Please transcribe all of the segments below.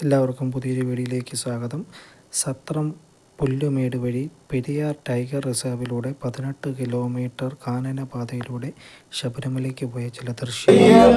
എല്ലാവർക്കും പുതിയൊരു വീഡിയോയിലേക്ക് സ്വാഗതം. സത്രം പുല്ലുമേട് വഴി പെരിയാർ ടൈഗർ റിസർവിലൂടെ 18 കിലോമീറ്റർ കാനനപാതയിലൂടെ ശബരിമലയ്ക്ക് പോയ ചില ദൃശ്യങ്ങൾ.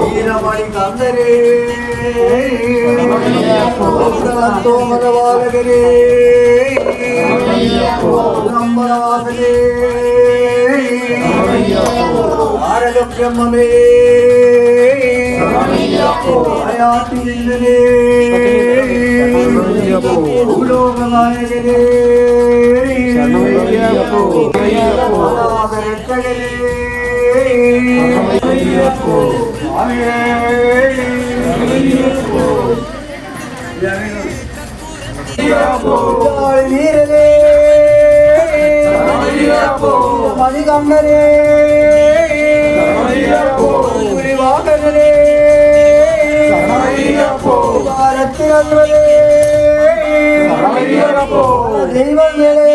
വീരമണി കന്ദരേ തോമരവാലകരേ നമ്പരവാസനേ ആരലബ്രഹ്മമേ അയാത്തിരില്ലനേ ഭൂലോകനായകനേ മണികണ്ഠനേ വാഹനേ ദൈവങ്ങളെ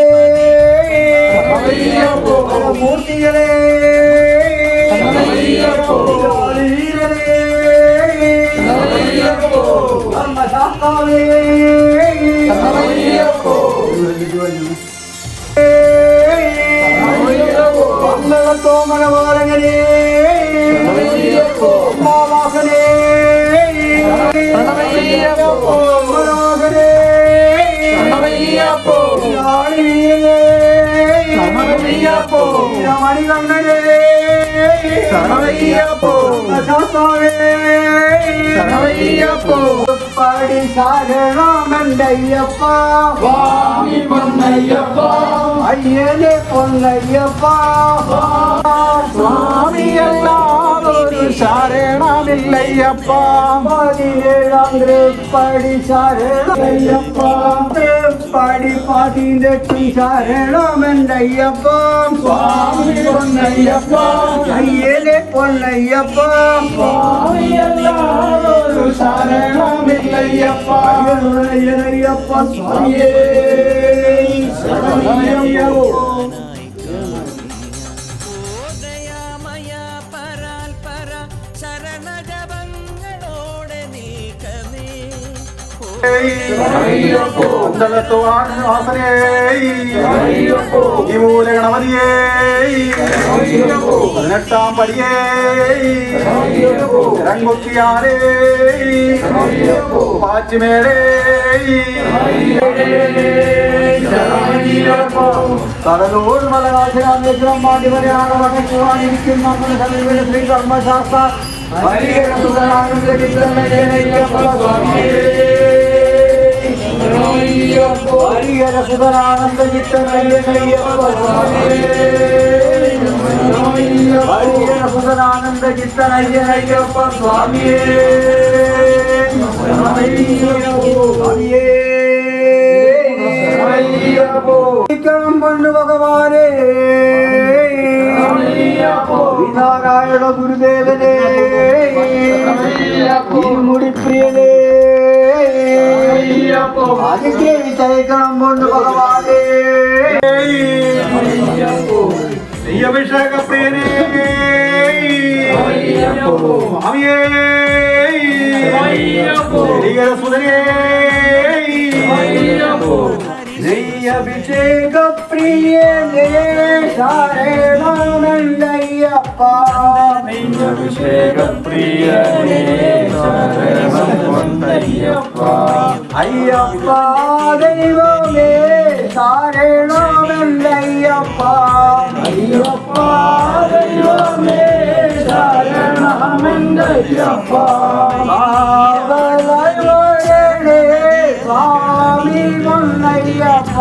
മൂർത്തികളെ തോമനവാരങ്ങളെ മാവാസനേ മണികണ്ഠനേ പടി ശരണമണ്ടയ്യപ്പ സ്വാമി പൊന്നയ്യപ്പ അയ്യനെ പൊന്നയ്യപ്പ സ്വാമിയല്ലാതൊരു ശരണമില്ലയ്യപ്പ 17 പടി ശരണമയ്യപ്പ പടി 18 ശരണമണ്ടയ്യപ്പ സ്വാമി പൊന്നയ്യപ്പ അയ്യനെ പൊന്നയ്യപ്പ സ്വാമിയല്ലാതൊരു ശരണമില്ലയ്യപ്പ അയ്യനയ്യപ്പ സ്വാമിയേ ശരണമയ്യപ്പ ഗണപതിയേ 18 പടിയേ രംഗൊത്തിയാലേ പാച്ചിമേടേ കടലൂർ മലനാശിരാമേശ്വരം മാധ്യമനെയാണ് വടക്കുവാനിരിക്കുന്ന ശ്രീ കർമ്മശാസ്ത്ര ഹരിഹരസുതനാനന്ദ ചിത്തനയ്യനയ്യപ്പ സ്വാമിയേ പൊന്നു ഭഗവാനേ നാരായണ ഗുരുദേവനേ മുടിപ്രിയനേ അതിദേവി തയ്ക്കണം പൊന്നു ഭഗവാനേ അഭിഷേക പ്രിയനേ സ്വാമിയേ സുതനേ അഭിഷേക പ്രിയനേ ശരണമല്ലയ്യപ്പ അഭിഷേക പ്രിയനേ ശരണമല്ലയ്യപ്പ അയ്യപ്പ ദൈവമേ ശരണമല്ലയ്യപ്പ അയ്യപ്പ ദൈവമേ ശരണമല്ലയ്യപ്പ സ്വാമി പൊന്നയ്യപ്പ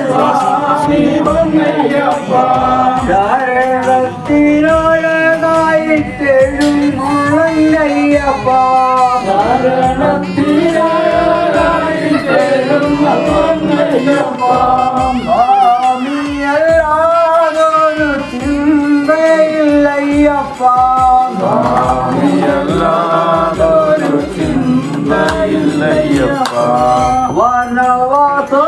സ്വാമി പൊന്നയ്യപ്പ ശരണത്തിനോടായിട്ടെഴും മുള്ളയ്യപ്പ ശരണത്തിനോടായിട്ടെഴും മുള്ളയ്യപ്പ സ്വാമിയല്ലാതൊരു ചിന്തയില്ലയ്യപ്പ സ്വാമിയല്ലാതൊരു ചിന്തയില്ലയ്യപ്പ വനവാസപ്രിയനേ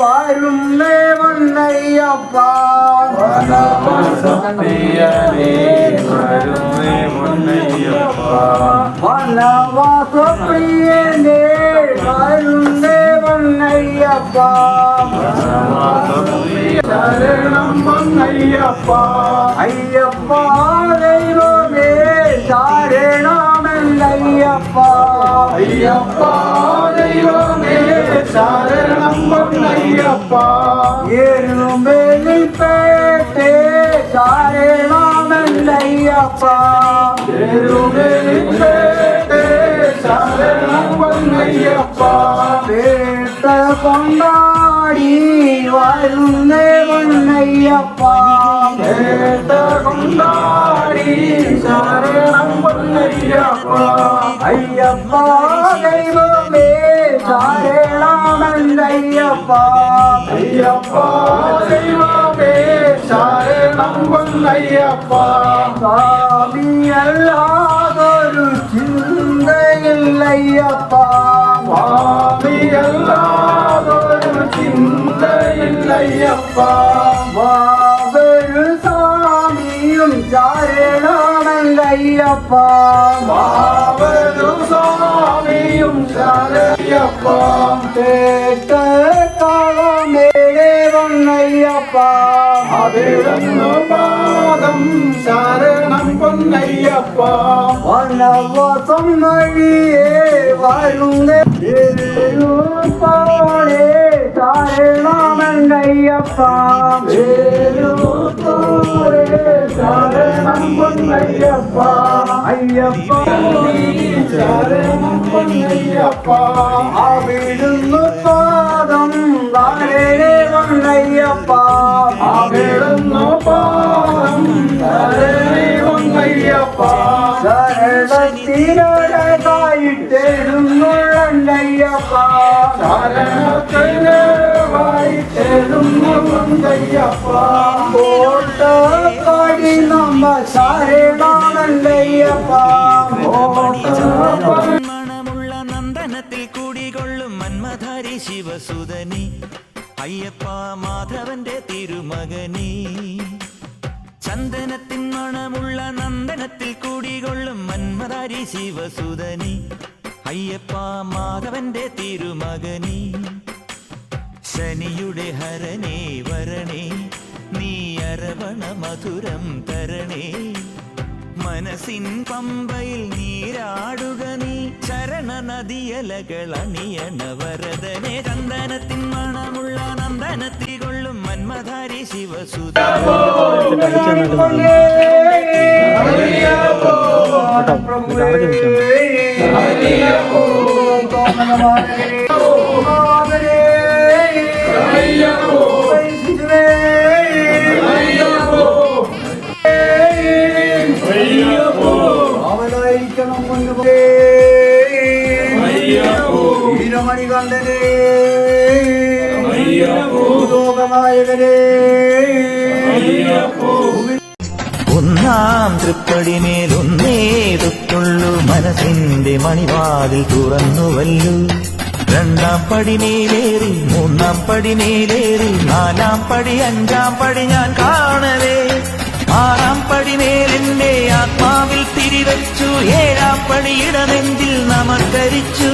വരുന്നേ വന്നയ്യപ്പ വനവാസപ്രിയനേ വരുന്നേ വന്നയ്യപ്പ വനവാസപ്രിയനേ വരുന്നേ വന്നയ്യപ്പ ശരണം വന്നയ്യപ്പ അയ്യപ്പ ദൈവമേ ശരണമല്ലയ്യപ്പ അയ്യപ്പ ദൈവമേ ശരണം വന്നയ്യപ്പ എരുമേലിപ്പേട്ടേ ശരണമല്ലയ്യപ്പ എരുമേലിപ്പേട്ടേ ശരണം വന്നയ്യപ്പ പേട്ട കൊണ്ടാടി വരുന്നേ വന്നയ്യപ്പ പേട്ട കൊണ്ടാടി ശരണം വന്നയ്യപ്പ അയ്യപ്പ ദൈവമേ ശരണമല്ലയ്യപ്പ അയ്യപ്പ ദൈവമേ ശരണം വന്നയ്യപ്പ സ്വാമിയല്ലാതൊരു ചിന്തയില്ലയ്യപ്പ സ്വാമിയല്ലാതൊരു ചിന്തയില്ലയ്യപ്പ വാവരു സ്വാമിയും ശരണമല്ലയ്യപ്പ മാവരു സ്വാമിയും ശരണയ്യപ്പ കേട്ട കളമേടെ വന്നയ്യപ്പ അവിടുന്ന് പാദം ശരണം പൊന്നയ്യപ്പ വനവാസം വഴിയേ വരുന്നേ പാടേ ശരണമല്ലയ്യപ്പ ശരണം പൊന്നയ്യപ്പ അയ്യപ്പ ശരണം പൊന്നയ്യപ്പ അവിടുന്ന് പാദം താഴെ വന്നയ്യപ്പ അവിടുന്ന് പാദം ശരണേ വന്നയ്യപ്പ ശരണത്തിനൊരായിട്ടെഴുന്നുള്ളയ്യപ്പ ശരണത്തിന് വായിട്ടെഴുന്നു വന്നയ്യപ്പ കോട്ടപ്പാടി നമ്മ ശരണമല്ലയ്യപ്പ മണമുള്ള നന്ദനത്തിൽ കൂടികൊള്ളും മന്മധാരി ശിവസുതനി അയ്യപ്പ മാധവന്റെ തിരുമകനി ചന്ദനത്തിൻ മണമുള്ള നന്ദനത്തിൽ കൂടികൊള്ളും മന്മധാരി ശിവസുതനി അയ്യപ്പ മാധവന്റെ തിരുമകനി ശനിയുടെ ഹരണേ വരണേ നീ അരവണ മധുരം തരണേ മനസ്സിൻ പമ്പയിൽ നീരാടുക നീ ചരണ നദിയലകൾ അണിയണ വരദനെ ചന്ദനത്തിൻ മണമുള്ള നന്ദനത്തിൽ കൊള്ളും മന്മധാരി ശിവസുത അവനായിരിക്കണം വീരമണി കണ്ടനേ ലോകനായകനേ ഒന്നാം തൃപ്പടിമേലൊന്നേതൊട്ടുള്ളൂ മനസ്സിന്റെ മണിവാതിൽ തുറന്നുവല്ലു രണ്ടാം പടിമേലേറി മൂന്നാം പടിമേലേറി നാലാം പടി അഞ്ചാം പടി ഞാൻ കാണവേ ആറാം പടിമേലെന്റെ ആത്മാവിൽ തിരിവച്ചു ഏഴാം പടിയിടമെങ്കിൽ നമസ്കരിച്ചു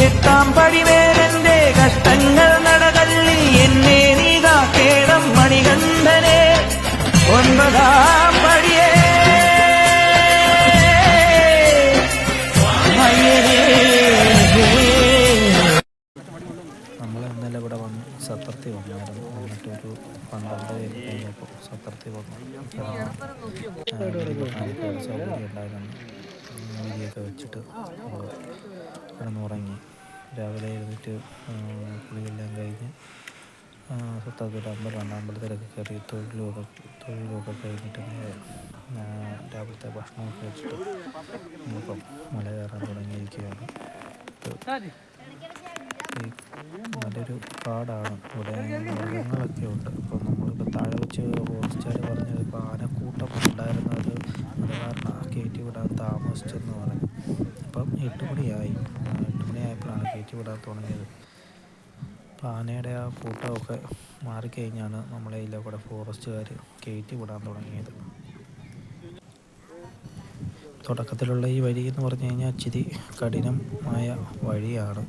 എട്ടാം പടിമേലെന്റെ കഷ്ടങ്ങൾ നടകള്ളി എന്നെ നീ കാക്കേണം മണികണ്ഠനെ ഒൻപതാം പടിയേ നമ്മൾ ഇന്നലെ ഇവിടെ വന്ന് സത്രത്തിൽ വന്നായിരുന്നു. വന്നിട്ടൊരു 12 കഴിഞ്ഞപ്പോൾ സത്രത്തിൽ വന്നു. സൗകര്യം ഉണ്ടായിരുന്നു. വീതിയൊക്കെ വെച്ചിട്ട് കിടന്നുറങ്ങി. രാവിലെ എഴുന്നേറ്റ് കുളിയെല്ലാം കഴിഞ്ഞ് സത്രത്തിൽ അമ്പലമുണ്ട്. അമ്പലത്തിലൊക്കെ കയറി തൊഴിലുമൊക്കെ കഴിഞ്ഞിട്ട് രാവിലത്തെ ഭക്ഷണമൊക്കെ വെച്ചിട്ട് നമ്മളിപ്പം മല കയറാൻ തുടങ്ങിയിരിക്കുകയാണ്. ഈ നല്ലൊരു കാടാണ്. ഇവിടെ മൃഗങ്ങളൊക്കെ ഉണ്ട്. അപ്പോൾ നമ്മളിപ്പോൾ താഴെ വെച്ച് ഫോറസ്റ്റുകാർ പറഞ്ഞത് ഇപ്പോൾ ആനക്കൂട്ടം ഉണ്ടായിരുന്നത് അത് കാരണം കയറ്റി വിടാൻ താമസിച്ചെന്ന് പറഞ്ഞു. അപ്പം 8 മണിയായപ്പോഴാണ് കയറ്റി വിടാൻ തുടങ്ങിയത്. അപ്പോൾ ആനയുടെ ആ കൂട്ടമൊക്കെ മാറിക്കഴിഞ്ഞാണ് നമ്മളെ ഇതിലെ കൂടെ ഫോറസ്റ്റുകാർ കയറ്റി വിടാൻ തുടങ്ങിയത്. തുടക്കത്തിലുള്ള ഈ വഴി എന്ന് പറഞ്ഞു കഴിഞ്ഞാൽ ഇച്ചിരി കഠിനമായ വഴിയാണ്.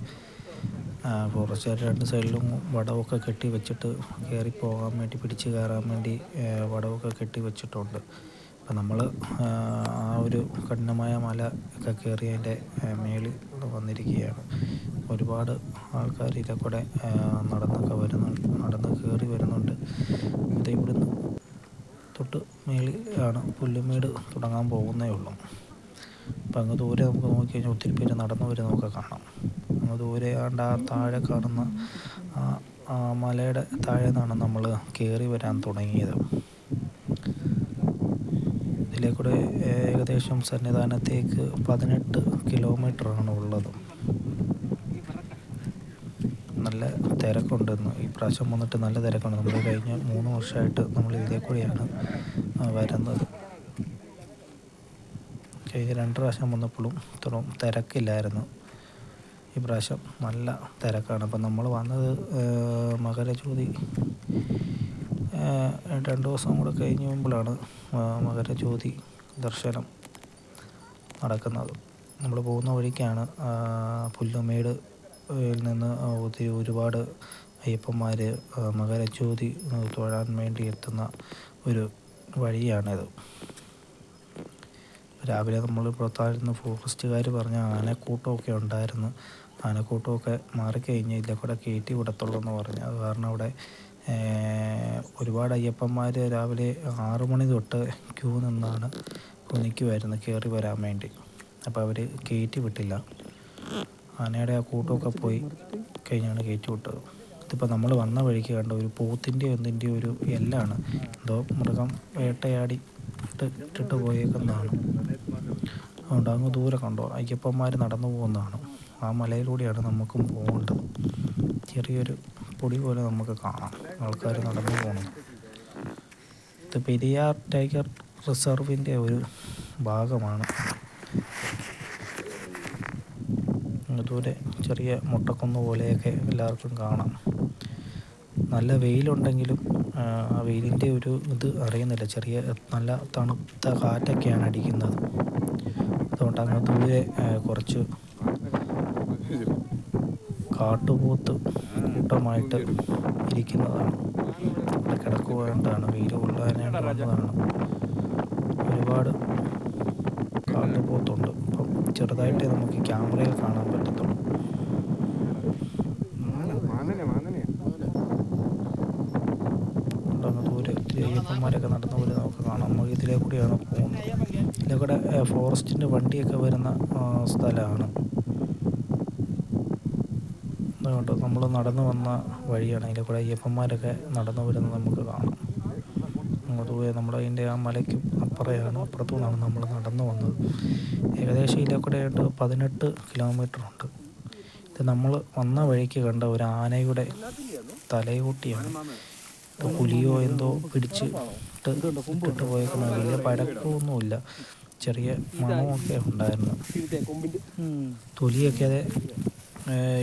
ഫോറസ്റ്റുകാർ 2 സൈഡിലും വടമൊക്കെ കെട്ടി വെച്ചിട്ട് കയറി പോകാൻ വേണ്ടി, പിടിച്ച് കയറാൻ വേണ്ടി വടമൊക്കെ കെട്ടി വെച്ചിട്ടുണ്ട്. അപ്പം നമ്മൾ ആ ഒരു കഠിനമായ മല ഒക്കെ കയറി അതിൻ്റെ മേളിൽ വന്നിരിക്കുകയാണ്. ഒരുപാട് ആൾക്കാർ ഇതിലെ കൂടെ നടന്ന് കയറി വരുന്നുണ്ട്. ഇത് ഇവിടുന്ന് തൊട്ട് മേളിൽ ആണ് പുല്ലുമേട് തുടങ്ങാൻ പോകുന്നേ ഉള്ളൂ. അപ്പം അങ്ങ് ദൂരെ നമുക്ക് നോക്കിക്കഴിഞ്ഞാൽ ഒത്തിരി പേര് നടന്നു വരുന്നതൊക്കെ കാണാം. അങ്ങ് ദൂരെ ആണ്ട് ആ താഴെ കാണുന്ന ആ മലയുടെ താഴെ നിന്നാണ് നമ്മൾ കയറി വരാൻ തുടങ്ങിയത്. ഇതിലേക്കൂടെ ഏകദേശം സന്നിധാനത്തേക്ക് 18 കിലോമീറ്ററാണ് ഉള്ളത്. നല്ല തിരക്കുണ്ടെന്ന് ഈ പ്രാവശ്യം വന്നിട്ട് നല്ല തിരക്കുണ്ട്. നമ്മൾ കഴിഞ്ഞ 3 വർഷമായിട്ട് നമ്മൾ ഇതിലേ കൂടിയാണ് വരുന്നത്. കഴിഞ്ഞ 2 പ്രാവശ്യം വന്നപ്പോഴും ഇത്രയും തിരക്കില്ലായിരുന്നു. ഈ പ്രാവശ്യം നല്ല തിരക്കാണ്. അപ്പം നമ്മൾ വന്നത് മകരജ്യോതി 2 ദിവസം കൂടെ കഴിഞ്ഞ് മുമ്പിലാണ് മകരജ്യോതി ദർശനം നടക്കുന്നത്. നമ്മൾ പോകുന്ന വഴിക്കാണ് പുല്ലുമേട് നിന്ന് ഒരുപാട് അയ്യപ്പന്മാർ മകരജ്യോതി തൊഴാൻ വേണ്ടി എത്തുന്ന ഒരു വഴിയാണിത്. രാവിലെ നമ്മൾ പുറത്തായിരുന്നു ഫോറസ്റ്റുകാർ പറഞ്ഞ ആനക്കൂട്ടമൊക്കെ ഉണ്ടായിരുന്നു. ആനക്കൂട്ടമൊക്കെ മാറിക്കഴിഞ്ഞ് ഇതിലെ കൂടെ കയറ്റി വിടത്തുള്ളൂ എന്ന് പറഞ്ഞു. അത് കാരണം അവിടെ ഒരുപാട് അയ്യപ്പന്മാർ രാവിലെ 6 മണി തൊട്ട് ക്യൂ നിന്നാണ് നിൽക്കുമായിരുന്നു കയറി വരാൻ വേണ്ടി. അപ്പോൾ അവർ കയറ്റി വിട്ടില്ല. ആനയുടെ ആ കൂട്ടമൊക്കെ പോയി കഴിഞ്ഞാണ് കയറ്റി വിട്ടത്. ഇതിപ്പോൾ നമ്മൾ വന്ന വഴിക്ക് കണ്ട ഒരു പോത്തിൻ്റെ ഒരു എല്ലാണ്, എന്തോ മൃഗം വേട്ടയാടി ഇട്ടിട്ട് പോയേക്കുന്നതാണ്. അതുകൊണ്ട് അങ്ങ് ദൂരെ കണ്ടോ അയ്യപ്പന്മാർ നടന്നു പോകുന്നതാണ്. ആ മലയിലൂടെയാണ് നമുക്കും പോകേണ്ടത്. ചെറിയൊരു പൊടി പോലെ നമുക്ക് കാണാം ആൾക്കാർ നടന്നു പോകുന്നത്. ഇത് പെരിയാർ ടൈഗർ റിസർവിൻ്റെ ഒരു ഭാഗമാണ്. ദൂരെ ചെറിയ മുട്ടക്കുന്ന് പോലെയൊക്കെ എല്ലാവർക്കും കാണാം. നല്ല വെയിലുണ്ടെങ്കിലും ആ വെയിലിൻ്റെ ഒരു ഇത് അറിയുന്നില്ല. നല്ല തണുത്ത കാറ്റൊക്കെയാണ് അടിക്കുന്നത്. അതുകൊണ്ട് അങ്ങ് ദൂരെ കുറച്ച് കാട്ടുപോത്ത് കൂട്ടമായിട്ട് ഇരിക്കുന്നതാണ്. അവിടെ കിടക്കുവാണ്ടാണ്, വെയിൽ കൊള്ളാനായിട്ട് വന്നതാണ്. ഒരുപാട് കാട്ടുപോത്തുണ്ട്. അപ്പം ചെറുതായിട്ടേ നമുക്ക് ക്യാമറയിൽ കാണാൻ പറ്റത്തുള്ളൂ. ദൂരെ ഒത്തിരി അയ്യപ്പന്മാരൊക്കെ നടന്നു പോലെ നമുക്ക് കാണാം. നമ്മൾ ഇതിലേ കൂടിയാണ് പോകുന്നത്. ഇതിലേ കൂടെ ഫോറസ്റ്റിൻ്റെ വണ്ടിയൊക്കെ വരുന്ന സ്ഥലമാണ്. അതുകൊണ്ട് നമ്മൾ നടന്നു വന്ന വഴിയാണ്. അതിലെ കൂടെ അയ്യപ്പന്മാരൊക്കെ നടന്നു വരുന്നത് നമുക്ക് കാണാം. ദൂരെ നമ്മളതിൻ്റെ ആ മലയ്ക്ക് അപ്പുറത്തു നിന്നാണ് നമ്മൾ നടന്നു വന്നത്. ഏകദേശം ഇതിലെ കൂടെ ആയിട്ട് 18 കിലോമീറ്റർ ഉണ്ട്. ഇത് നമ്മൾ വന്ന വഴിക്ക് കണ്ട ഒരു ആനയുടെ തലയോട്ടിയാണ്. പുലിയോ എന്തോ ഇട്ടിട്ട് പോയേക്കുന്നത്. വലിയ പഴക്കമൊന്നുമില്ല, ചെറിയ മണമൊക്കെ ഉണ്ടായിരുന്നു. തൊലിയൊക്കെ അത്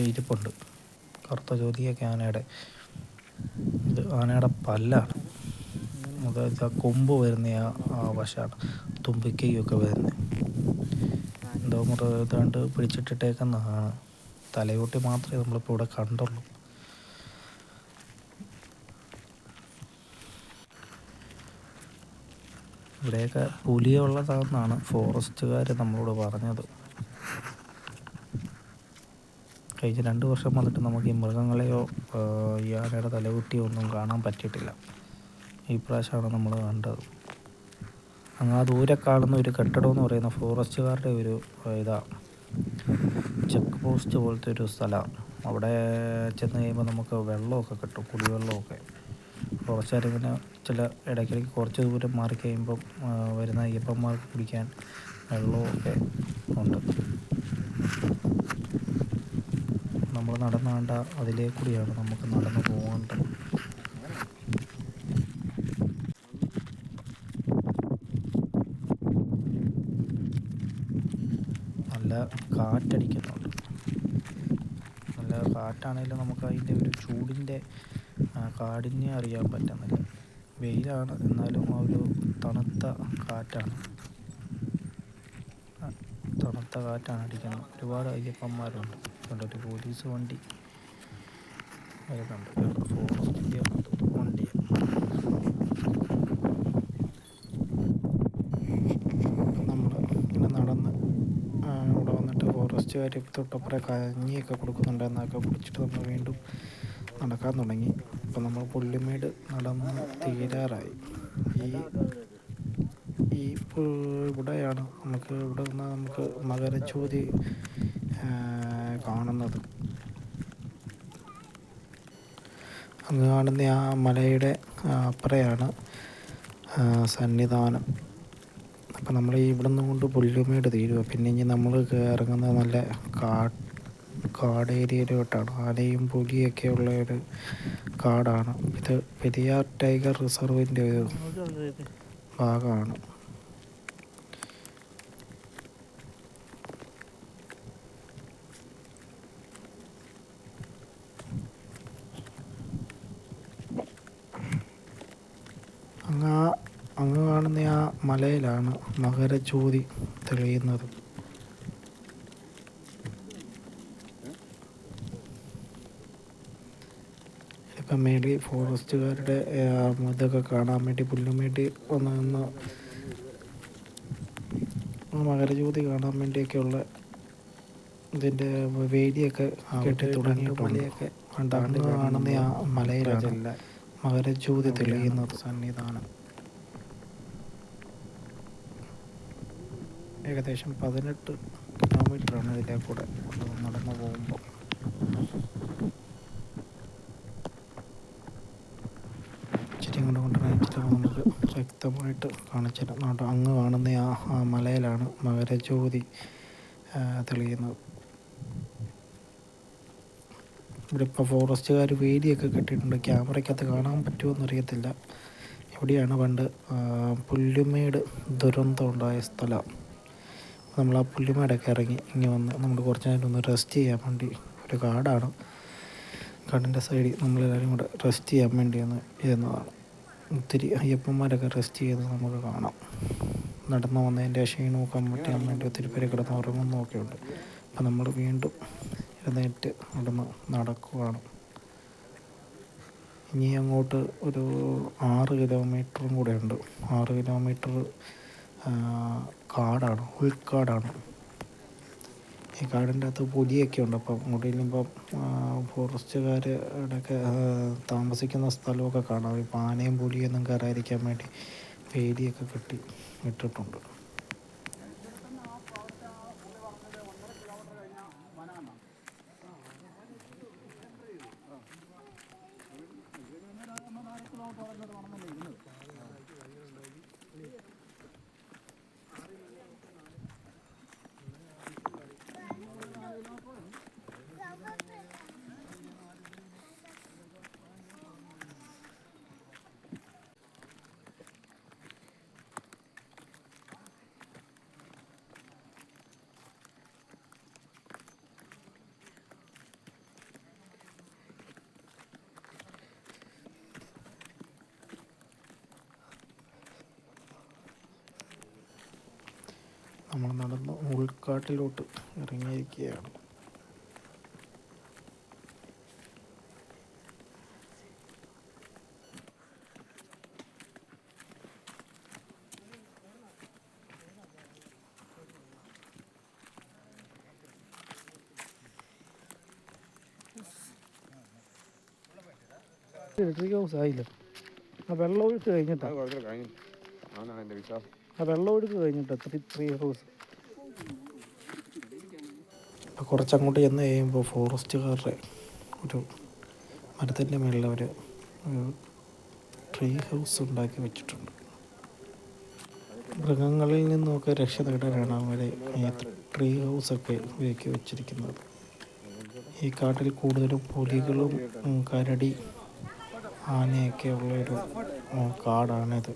ഇരിപ്പുണ്ട്, കറുത്ത തൊലിയൊക്കെ ആനയുടെ. ഇത് ആനയുടെ പല്ലാണ്. അതായത് ആ കൊമ്പ് വരുന്ന ആ വശമാണ്, തുമ്പിക്കൈയൊക്കെ വരുന്നത്. എന്തോ ഏതാണ്ട് പിടിച്ചിട്ടിട്ടേക്കുന്നതാണ്. തലയോട്ടി മാത്രമേ നമ്മളിപ്പോൾ ഇവിടെ കണ്ടുള്ളൂ. ഇവിടെയൊക്കെ പുലിയുള്ളതാണെന്നാണ് ഫോറസ്റ്റുകാർ നമ്മളോട് പറഞ്ഞത്. കഴിഞ്ഞ 2 വർഷം വന്നിട്ട് നമുക്ക് ഈ മൃഗങ്ങളെയോ ഈ ആനയുടെ തലകുട്ടിയോ ഒന്നും കാണാൻ പറ്റിയിട്ടില്ല. ഈ പ്രാവശ്യമാണ് നമ്മൾ കണ്ടത്. അങ്ങ് ആ ദൂരെ കാണുന്ന ഒരു കെട്ടിടം എന്ന് പറയുന്ന ഫോറസ്റ്റുകാരുടെ ഒരു ചെക്ക് പോസ്റ്റ് പോലത്തെ ഒരു സ്ഥലമാണ്. അവിടെ ചെന്ന് കഴിയുമ്പോൾ നമുക്ക് വെള്ളമൊക്കെ കിട്ടും, കുടിവെള്ളമൊക്കെ. ഫോറസ്റ്റുകാരിങ്ങനെ ഇടയ്ക്കിടയ്ക്ക് കുറച്ച് ദൂരം മാറി കഴിയുമ്പം വരുന്ന അയ്യപ്പന്മാർക്ക് കുടിക്കാൻ വെള്ളമൊക്കെ ഉണ്ട്. നമ്മൾ നടന്നാണ്ട അതിലേക്കൂടിയാണ് നമുക്ക് നടന്നു പോകേണ്ടത്. നല്ല കാറ്റടിക്കുന്നുണ്ട്. നല്ല കാറ്റാണെങ്കിലും നമുക്ക് അതിൻ്റെ ഒരു ചൂടിൻ്റെ കാഠിന്യം അറിയാൻ പറ്റുന്നില്ല. വെയിലാണ്, എന്നാലും ആ ഒരു തണുത്ത കാറ്റാണ് അടിക്കുന്നത്. ഒരുപാട് അയ്യപ്പന്മാരുണ്ട്. ഒരു പോലീസ് വണ്ടി വരുന്നുണ്ട്, ഫോറസ്റ്റിൻ്റെ വണ്ടി. നമ്മൾ ഇങ്ങനെ നടന്ന് ഇവിടെ വന്നിട്ട് ഫോറസ്റ്റുകാർ തൊട്ടപ്പുറം കഞ്ഞിയൊക്കെ കൊടുക്കുന്നുണ്ട്. എന്നൊക്കെ കുടിച്ചിട്ട് നമ്മൾ വീണ്ടും നടക്കാൻ തുടങ്ങി. ഇപ്പം നമ്മൾ പുല്ലുമേട് നടന്ന് തീരാറായി. ഇവിടെയാണ് ഇവിടെ നിന്ന് നമുക്ക് മകരജ്യോതി കാണുന്നത്. അങ്ങ് കാണുന്ന ആ മലയുടെ അപ്പുറയാണ് സന്നിധാനം. അപ്പം നമ്മൾ ഇവിടെ നിന്ന് കൊണ്ട് പുല്ലുമേട് തീരുക. പിന്നെ ഇനി നമ്മൾ ഇറങ്ങുന്നത് നല്ല കാട് ഏരിയയിലോട്ടാണ്. ആനയും പുലിയൊക്കെ ഉള്ള ഒരു കാടാണ് ഇത്. പെരിയാർ ടൈഗർ റിസർവിൻ്റെ ഒരു ഭാഗമാണ്. അങ്ങ് കാണുന്ന ആ മലയിലാണ് മകരജ്യോതി തെളിയുന്നത്. ഇപ്പം മേടി ഫോറസ്റ്റുകാരുടെ ഇതൊക്കെ കാണാൻ വേണ്ടി പുല്ലുമേടി ഒന്ന് മകരജ്യോതി കാണാൻ വേണ്ടിയൊക്കെയുള്ള ഇതിൻ്റെ വേദിയൊക്കെ കെട്ടി തുടങ്ങിയിട്ടുണ്ട്. അങ്ങ് കാണുന്ന ആ മലയിലാണ് മകരജ്യോതി തെളിയുന്നത്. സന്നിധാനം ഏകദേശം 18 കിലോമീറ്ററാണ് ഇതിലെ കൂടെ നടന്നു പോകുമ്പോൾ. ഇച്ചിരി ഇച്ചിരി നമുക്ക് വ്യക്തമായിട്ട് കാണിച്ചിട്ട് അങ്ങ് കാണുന്ന ആ മലയിലാണ് മകരജ്യോതി തെളിയുന്നത്. ഇവിടെ ഇപ്പോൾ ഫോറസ്റ്റുകാർ വേലിയൊക്കെ കെട്ടിയിട്ടുണ്ട്. ക്യാമറയ്ക്കകത്ത് കാണാൻ പറ്റുമോയെന്നറിയത്തില്ല. ഇവിടെയാണ് പണ്ട് പുല്ലുമേട് ദുരന്തം ഉണ്ടായ സ്ഥലം. നമ്മൾ ആ പുല്ലുമേടൊക്കെ ഇറങ്ങി ഇങ്ങനെ വന്ന് നമ്മൾ കുറച്ച് നേരം ഒന്ന് റെസ്റ്റ് ചെയ്യാൻ വേണ്ടി, ഒരു കാടാണ്, കാടിൻ്റെ സൈഡിൽ നമ്മളെല്ലാവരും കൂടെ റെസ്റ്റ് ചെയ്യാൻ വേണ്ടി ഒന്ന് ഇരുന്നതാണ്. ഒത്തിരി അയ്യപ്പന്മാരൊക്കെ റെസ്റ്റ് ചെയ്യുന്നത് നമുക്ക് കാണാം. നടന്നു വന്നതിൻ്റെ ക്ഷീണമൊക്കെ മറ്റാൻ വേണ്ടി ഒത്തിരി പേര് കിടന്ന് ഉറങ്ങുന്നതൊക്കെ ഉണ്ട്. അപ്പം നമ്മൾ വീണ്ടും എഴുന്നേറ്റ് നടന്ന് നടക്കുകയാണ്. ഇനി അങ്ങോട്ട് ഒരു 6 കിലോമീറ്ററും കൂടെ ഉണ്ട്. 6 കിലോമീറ്റർ കാടാണ്, ഉൾക്കാടാണ്. ഈ കാടിൻ്റെ അകത്ത് പുലിയൊക്കെ ഉണ്ട്. അപ്പം അങ്ങോട്ട് ചെല്ലുമ്പം ഫോറസ്റ്റുകാരുടെയൊക്കെ താമസിക്കുന്ന സ്ഥലമൊക്കെ കാണാം. ഇപ്പം ആനയും പുലിയൊന്നും കയറാതിരിക്കാൻ വേണ്ടി വേലിയൊക്കെ കെട്ടി ഇട്ടിട്ടുണ്ട്. നമ്മൾ നടന്ന് ഉൾക്കാട്ടിലോട്ട് ഇറങ്ങിയിരിക്കുകയാണ്. ഇലക്ട്രിക് ഹൗസ് ആയില്ല. ആ വെള്ളം ഒഴുക്ക് കഴിഞ്ഞിട്ടാണ്. ആ വെള്ളം ഒഴുക്ക് കഴിഞ്ഞിട്ടാണ് ട്രീ ഹൗസ്. ഇപ്പോൾ കുറച്ചങ്ങോട്ട് ചെന്ന് കഴിയുമ്പോൾ ഫോറസ്റ്റുകാരുടെ ഒരു മരത്തിൻ്റെ മുകളിൽ ഒരു ട്രീ ഹൗസ് ഉണ്ടാക്കി വെച്ചിട്ടുണ്ട്. മൃഗങ്ങളിൽ നിന്നൊക്കെ രക്ഷ നേടാനാണ് അവരെ ഈ ട്രീ ഹൗസൊക്കെ ഉപയോഗിച്ച് വെച്ചിരിക്കുന്നത്. ഈ കാട്ടിൽ കൂടുതലും പുലികളും കരടി ആനയൊക്കെ ഉള്ളൊരു കാടാണിത്.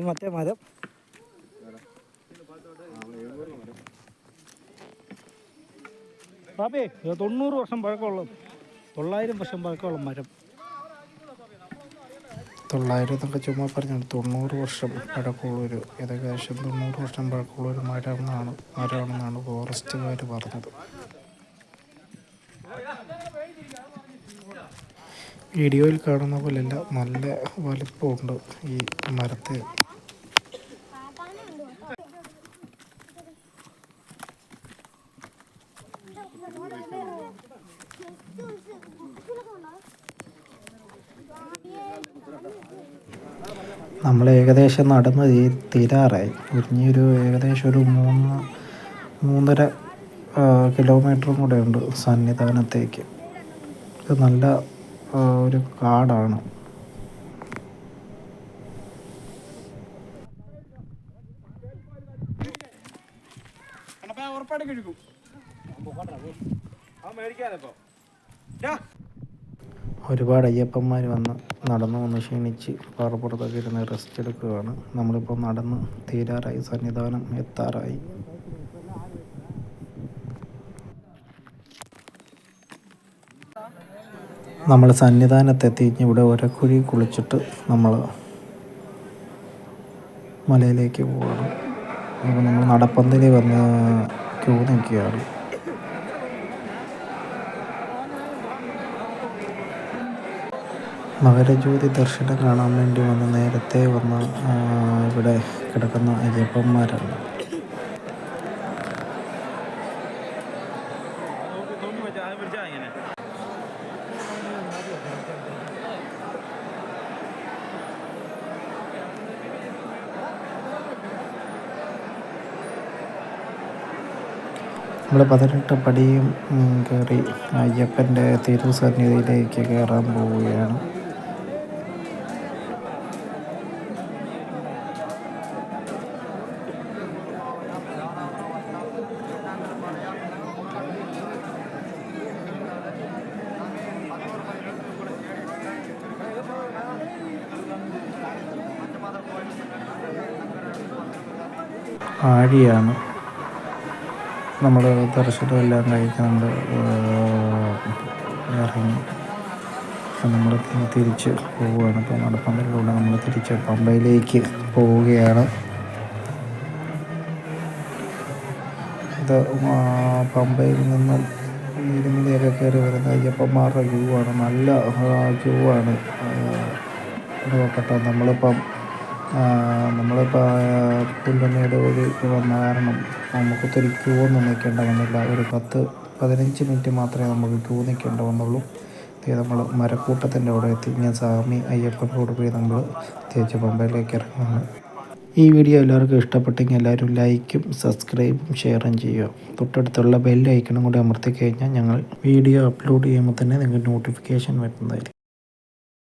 മറ്റേ മരം ബാബേ 90 വർഷം പഴക്കമുള്ള 900 വർഷം പഴക്കമുള്ള മരം. 900 എന്നൊക്കെ ചുമ്മാ പറഞ്ഞു. 90 വർഷം പഴക്കമുള്ളൊരു ഏകദേശം 90 വർഷം പഴക്കമുള്ളൊരു മരമാണെന്നാണ് ഫോറസ്റ്റുകാർ പറഞ്ഞത്. വീഡിയോയിൽ കാണുന്ന പോലെയല്ല, നല്ല വലിപ്പമുണ്ട് ഈ മരത്തെ. നമ്മൾ ഏകദേശം നടന്ന് തീരാറായി. ഇനിയൊരു ഏകദേശം ഒരു 3.5 കിലോമീറ്ററും കൂടെ ഉണ്ട് സന്നിധാനത്തേക്ക്. ഇത് നല്ല ഒരു കാടാണ്. ഒരുപാട് അയ്യപ്പന്മാർ നടന്നു വന്ന് ക്ഷീണിച്ച് പാറപ്പുറത്തൊക്കെ ഇരുന്ന് റെസ്റ്റ് എടുക്കുകയാണ്. നമ്മളിപ്പോൾ നടന്ന് തീരാറായി, സന്നിധാനം എത്താറായി. നമ്മൾ സന്നിധാനത്തെത്തി. ഇവിടെ ഒരക്കുഴി കുളിച്ചിട്ട് നമ്മൾ മലയിലേക്ക് പോവുകയാണ്. അപ്പോൾ നമ്മൾ നടപ്പന്തലിൽ വന്ന് ക്യൂ നിൽക്കുകയാണ്. മകരജ്യോതി ദർശനം കാണാൻ വേണ്ടി നേരത്തെ വന്ന് ഇവിടെ കിടക്കുന്ന അയ്യപ്പന്മാരാണ്. നമ്മൾ 18 പടിയും കയറി അയ്യപ്പൻ്റെ തിരുസന്നിധിയിലേക്ക് കയറാൻ പോവുകയാണ്. ആഴിയാണ്. നമ്മൾ ദർശനമെല്ലാം കഴിഞ്ഞ് നമ്മൾ ഇറങ്ങി. നമ്മൾ തിരിച്ച് പോവുകയാണ്. ഇപ്പോൾ നടപ്പന്തലിലൂടെ നമ്മൾ തിരിച്ച് പമ്പയിലേക്ക് പോവുകയാണ്. ഇത് പമ്പയിൽ നിന്നും ഇരുമലയൊക്കെ കയറി വരുന്ന അയ്യപ്പന്മാരുടെ ക്യൂ ആണ്. നല്ല ക്യൂ ആണ്. കേട്ടോ, നമ്മളിപ്പോൾ പുല്ലുമേട് വഴി വന്ന കാരണം നമുക്ക് ഒത്തിരി ക്യൂ ഒന്നും നിൽക്കേണ്ട വന്നില്ല. ഒരു 10-15 മിനിറ്റ് മാത്രമേ നമുക്ക് ക്യൂ നിൽക്കേണ്ട വന്നുള്ളൂ. നമ്മൾ മരക്കൂട്ടത്തിൻ്റെ അവിടെ എത്തി. ഞാൻ സ്വാമി അയ്യപ്പനോട് പോയി നമ്മൾ തിരിച്ച് പമ്പയിലേക്ക് ഇറങ്ങുന്നു. ഈ വീഡിയോ എല്ലാവർക്കും ഇഷ്ടപ്പെട്ടെങ്കിൽ എല്ലാവരും ലൈക്കും സബ്സ്ക്രൈബും ഷെയറും ചെയ്യുക. തൊട്ടടുത്തുള്ള ബെൽ ഐക്കണും കൂടി അമർത്തി കഴിഞ്ഞാൽ ഞങ്ങൾ വീഡിയോ അപ്ലോഡ് ചെയ്യുമ്പോൾ തന്നെ നിങ്ങൾക്ക് നോട്ടിഫിക്കേഷൻ വരുന്നതായിരിക്കും.